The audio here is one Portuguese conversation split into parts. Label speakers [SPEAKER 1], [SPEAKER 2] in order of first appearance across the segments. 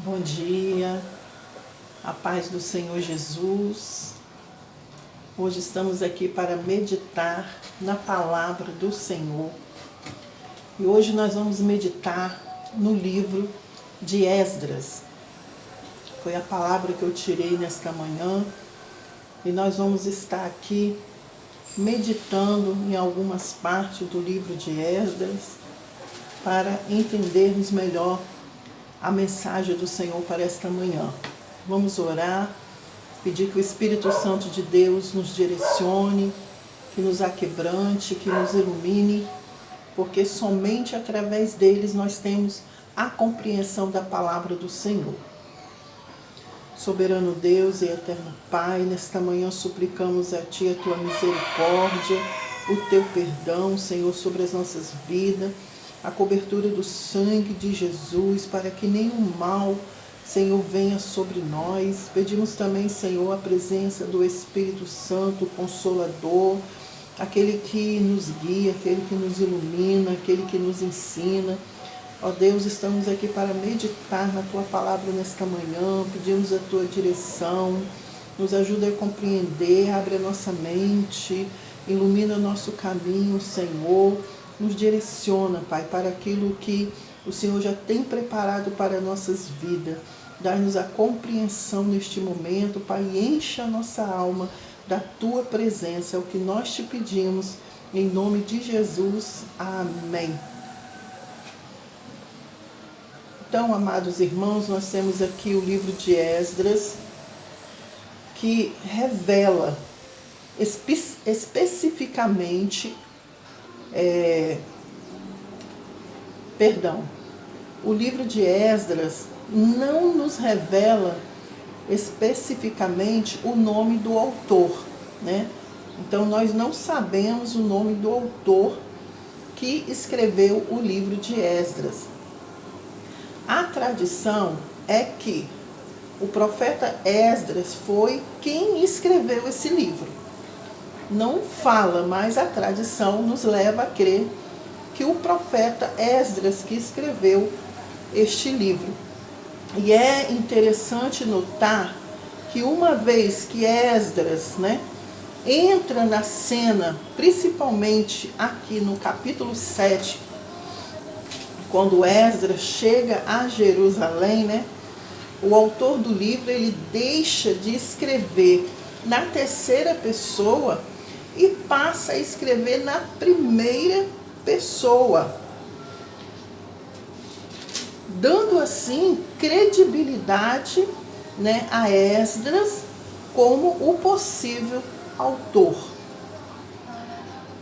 [SPEAKER 1] Bom dia, a paz do Senhor Jesus. Hoje estamos aqui para meditar na palavra do Senhor. E hoje nós vamos meditar no livro de Esdras. Foi a palavra que eu tirei nesta manhã e nós vamos estar aqui meditando em algumas partes do livro de Esdras para entendermos melhor a mensagem do Senhor para esta manhã. Vamos orar, pedir que o Espírito Santo de Deus nos direcione, que nos aquebrante, que nos ilumine, porque somente através deles nós temos a compreensão da palavra do Senhor. Soberano Deus e eterno Pai, nesta manhã suplicamos a Ti a Tua misericórdia, o Teu perdão, Senhor, sobre as nossas vidas, a cobertura do sangue de Jesus, para que nenhum mal, Senhor, venha sobre nós. Pedimos também, Senhor, a presença do Espírito Santo, Consolador, aquele que nos guia, aquele que nos ilumina, aquele que nos ensina. Ó Deus, estamos aqui para meditar na Tua palavra nesta manhã, pedimos a Tua direção, nos ajuda a compreender, abre a nossa mente, ilumina o nosso caminho, Senhor. Nos direciona, Pai, para aquilo que o Senhor já tem preparado para nossas vidas. Dá-nos a compreensão neste momento, Pai, encha a nossa alma da Tua presença. É o que nós te pedimos, em nome de Jesus. Amém. Então, amados irmãos, nós temos aqui o livro de Esdras, que revela especificamente o livro de Esdras não nos revela especificamente o nome do autor, né? Então nós não sabemos o nome do autor que escreveu o livro de Esdras. A tradição é que o profeta Esdras foi quem escreveu esse livro. Não fala, mas a tradição nos leva a crer que o profeta Esdras que escreveu este livro. E é interessante notar que uma vez que Esdras, entra na cena, principalmente aqui no capítulo 7, quando Esdras chega a Jerusalém, o autor do livro ele deixa de escrever na terceira pessoa e passa a escrever na primeira pessoa, dando assim credibilidade, a Esdras como o possível autor.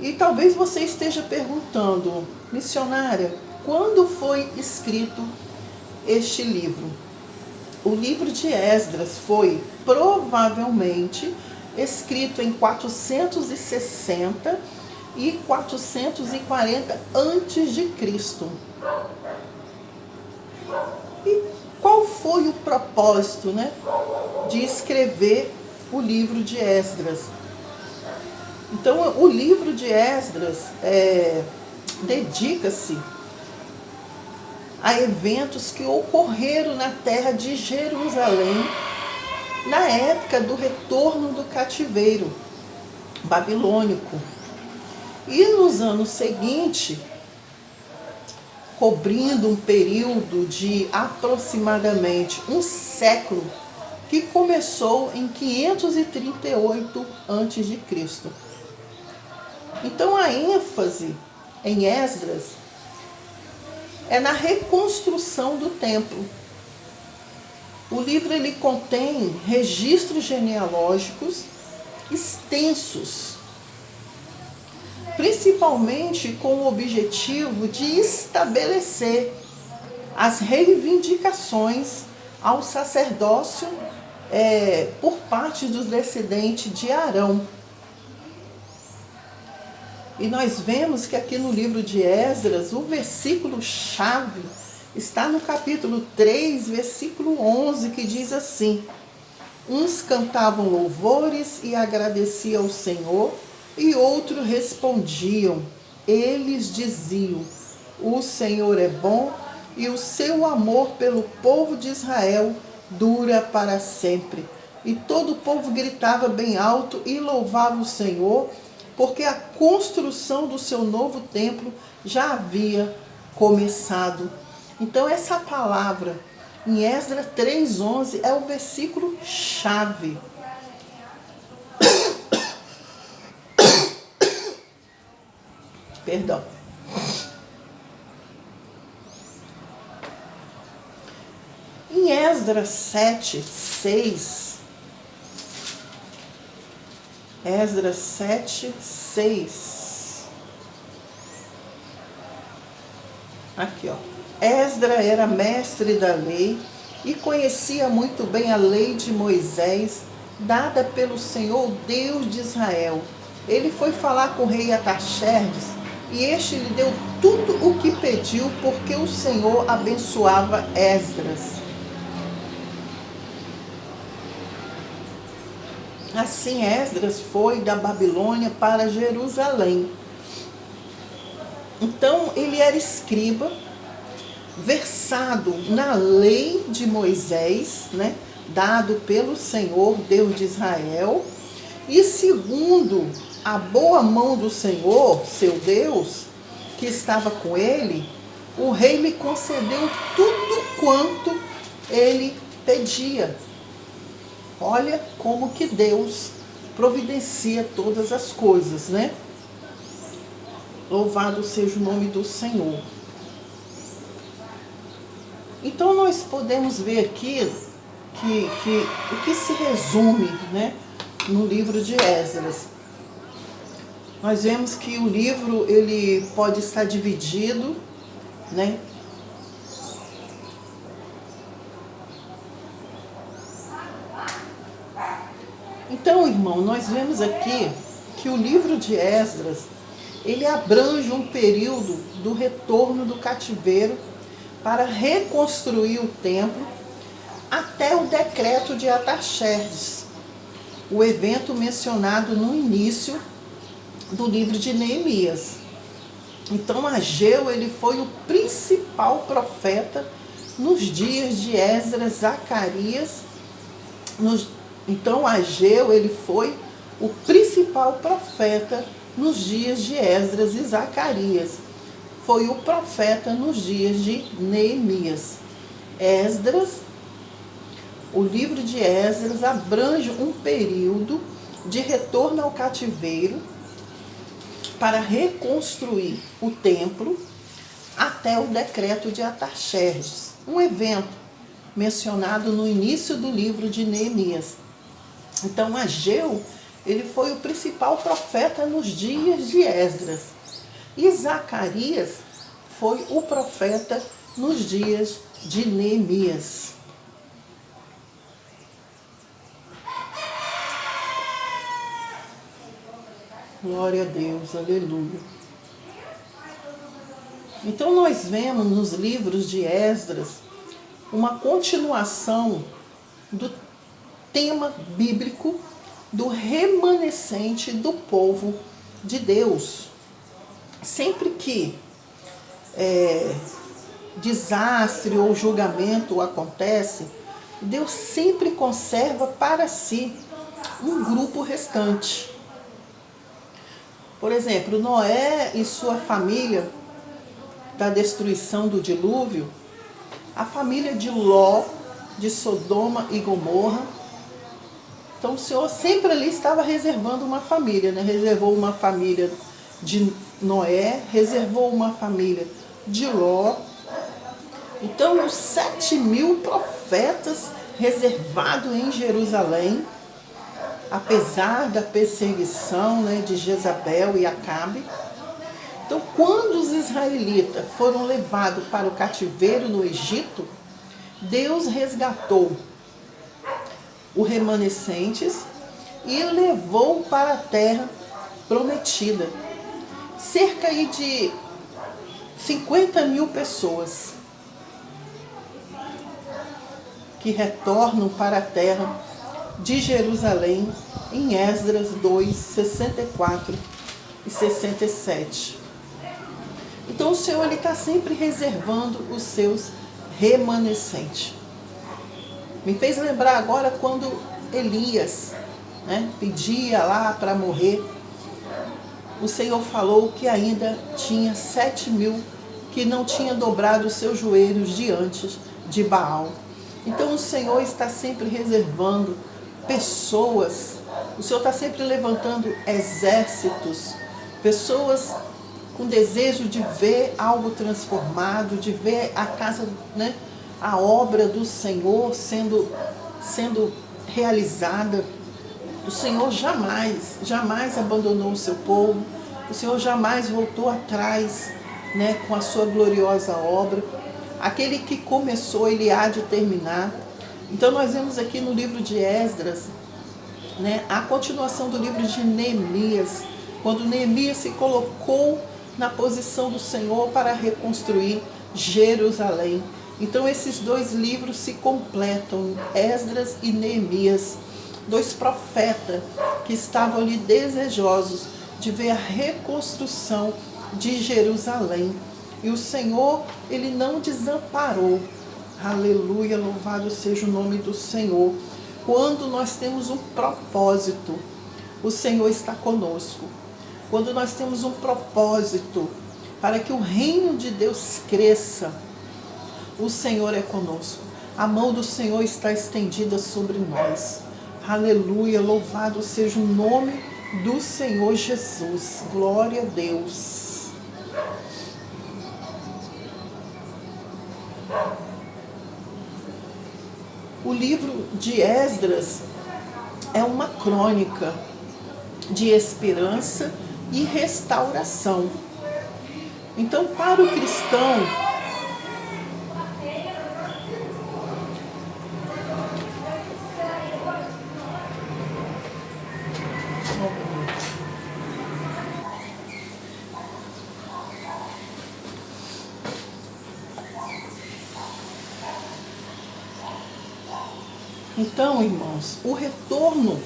[SPEAKER 1] E talvez você esteja perguntando, missionária, quando foi escrito este livro? O livro de Esdras foi provavelmente escrito em 460 e 440 antes de Cristo. E qual foi o propósito, de escrever o livro de Esdras? Então, o livro de Esdras dedica-se a eventos que ocorreram na terra de Jerusalém na época do retorno do cativeiro babilônico. E nos anos seguintes, cobrindo um período de aproximadamente um século, que começou em 538 a.C. Então a ênfase em Esdras é na reconstrução do templo. O livro ele contém registros genealógicos extensos, principalmente com o objetivo de estabelecer as reivindicações ao sacerdócio por parte dos descendentes de Arão. E nós vemos que aqui no livro de Esdras, o versículo-chave está no capítulo 3, versículo 11, que diz assim: uns cantavam louvores e agradeciam ao Senhor, e outros respondiam. Eles diziam: o Senhor é bom e o seu amor pelo povo de Israel dura para sempre. E todo o povo gritava bem alto e louvava o Senhor, porque a construção do seu novo templo já havia começado. Então essa palavra em Esdras 3:11 é o versículo chave. Perdão. Em Esdras 7:6, Esdras 7:6. Aqui, ó. Esdras era mestre da lei e conhecia muito bem a lei de Moisés, dada pelo Senhor Deus de Israel. Ele foi falar com o rei Artaxerxes e este lhe deu tudo o que pediu, porque o Senhor abençoava Esdras. Assim Esdras foi da Babilônia para Jerusalém. Então ele era escriba, versado na lei de Moisés, né, dado pelo Senhor, Deus de Israel, e segundo a boa mão do Senhor, seu Deus, que estava com ele, o rei lhe concedeu tudo quanto ele pedia. Olha como que Deus providencia todas as coisas, né? Louvado seja o nome do Senhor. Então nós podemos ver aqui que o que se resume, né, no livro de Esdras. Nós vemos que o livro ele pode estar dividido, né? Então, irmão, nós vemos aqui que o livro de Esdras, ele abrange um período do retorno do cativeiro para reconstruir o templo até o decreto de Artaxerxes, o evento mencionado no início do livro de Neemias. Então Ageu ele foi o principal profeta nos dias de Esdras, Zacarias. Então Ageu ele foi o principal profeta nos dias de Esdras e Zacarias. Foi o profeta nos dias de Neemias. Esdras, o livro de Esdras abrange um período de retorno ao cativeiro para reconstruir o templo até o decreto de Artaxerxes, um evento mencionado no início do livro de Neemias. Então Ageu, ele foi o principal profeta nos dias de Esdras. E Zacarias foi o profeta nos dias de Neemias. Glória a Deus, aleluia. Então nós vemos nos livros de Esdras uma continuação do tema bíblico do remanescente do povo de Deus. Sempre que desastre ou julgamento acontece, Deus sempre conserva para si um grupo restante. Por exemplo, Noé e sua família da destruição do dilúvio, a família de Ló, de Sodoma e Gomorra. Então o Senhor sempre ali estava reservando uma família, né? Reservou uma família de Noé, reservou uma família de Ló. Então os 7.000 profetas reservados em Jerusalém, apesar da perseguição, né, de Jezabel e Acabe. Então, quando os israelitas foram levados para o cativeiro no Egito, Deus resgatou os remanescentes e levou para a terra prometida. Cerca de 50.000 pessoas que retornam para a terra de Jerusalém em Esdras 2, 64 e 67. Então o Senhor está sempre reservando os seus remanescentes. Me fez lembrar agora quando Elias, pedia lá para morrer. O Senhor falou que ainda tinha 7.000 que não tinham dobrado os seus joelhos diante de Baal. Então o Senhor está sempre reservando pessoas, o Senhor está sempre levantando exércitos, pessoas com desejo de ver algo transformado, de ver a casa, a obra do Senhor sendo realizada. O Senhor jamais abandonou o seu povo, o Senhor jamais voltou atrás, com a sua gloriosa obra. Aquele que começou, ele há de terminar. Então nós vemos aqui no livro de Esdras, a continuação do livro de Neemias, quando Neemias se colocou na posição do Senhor para reconstruir Jerusalém. Então esses dois livros se completam, Esdras e Neemias, dois profetas que estavam ali desejosos de ver a reconstrução de Jerusalém. E o Senhor, ele não desamparou. Aleluia, louvado seja o nome do Senhor. Quando nós temos um propósito, o Senhor está conosco. Quando nós temos um propósito para que o reino de Deus cresça, o Senhor é conosco. A mão do Senhor está estendida sobre nós. Aleluia, louvado seja o nome do Senhor Jesus. Glória a Deus. O livro de Esdras é uma crônica de esperança e restauração. Então, para o cristão, então, irmãos, o retorno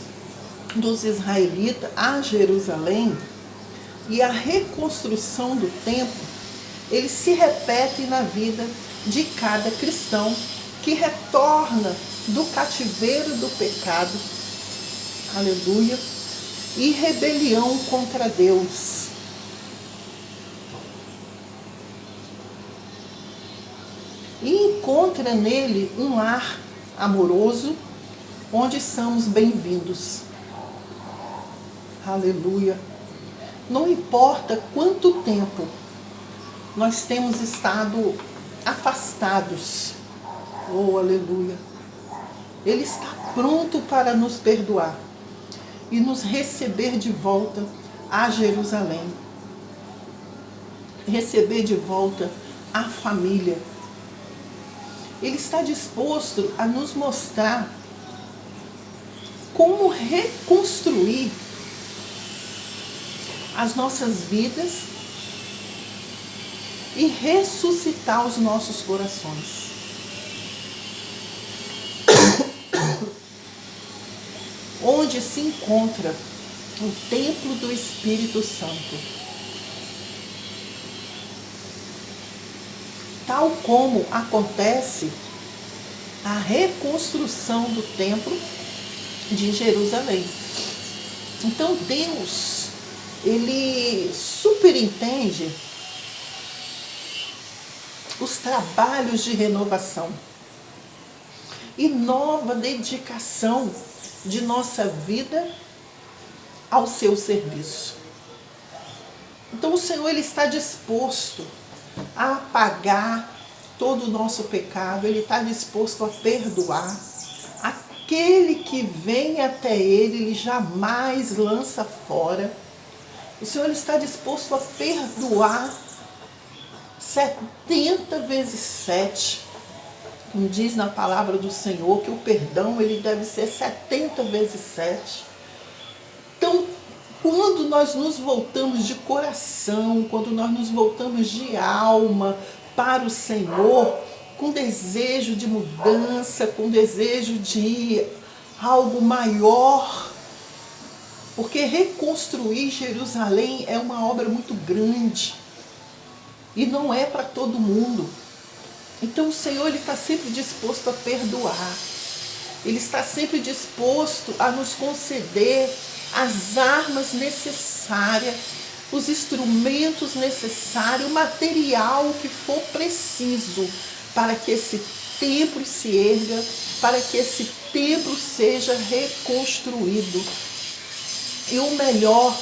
[SPEAKER 1] dos israelitas a Jerusalém e a reconstrução do templo, ele se repete na vida de cada cristão que retorna do cativeiro do pecado, aleluia, e rebelião contra Deus. E encontra nele um lar amoroso, onde somos bem-vindos. Aleluia. Não importa quanto tempo nós temos estado afastados. Oh, aleluia. Ele está pronto para nos perdoar e nos receber de volta a Jerusalém. Receber de volta a família. Ele está disposto a nos mostrar como reconstruir as nossas vidas e ressuscitar os nossos corações. Onde se encontra o templo do Espírito Santo. Tal como acontece a reconstrução do templo de Jerusalém. Então Deus, ele superintende os trabalhos de renovação e nova dedicação de nossa vida ao seu serviço. Então o Senhor, ele está disposto a apagar todo o nosso pecado, ele está disposto a perdoar. Aquele que vem até ele jamais lança fora. O Senhor está disposto a perdoar 70 vezes 7. Como diz na palavra do Senhor, que o perdão ele deve ser 70 vezes 7. Então, quando nós nos voltamos de coração, quando nós nos voltamos de alma para o Senhor, com desejo de mudança, com desejo de algo maior, porque reconstruir Jerusalém é uma obra muito grande. e não é para todo mundo. Então o Senhor, Ele está sempre disposto a perdoar. Ele está sempre disposto a nos conceder as armas necessárias, os instrumentos necessários, o material que for preciso para que esse templo se erga, para que esse templo seja reconstruído. E o melhor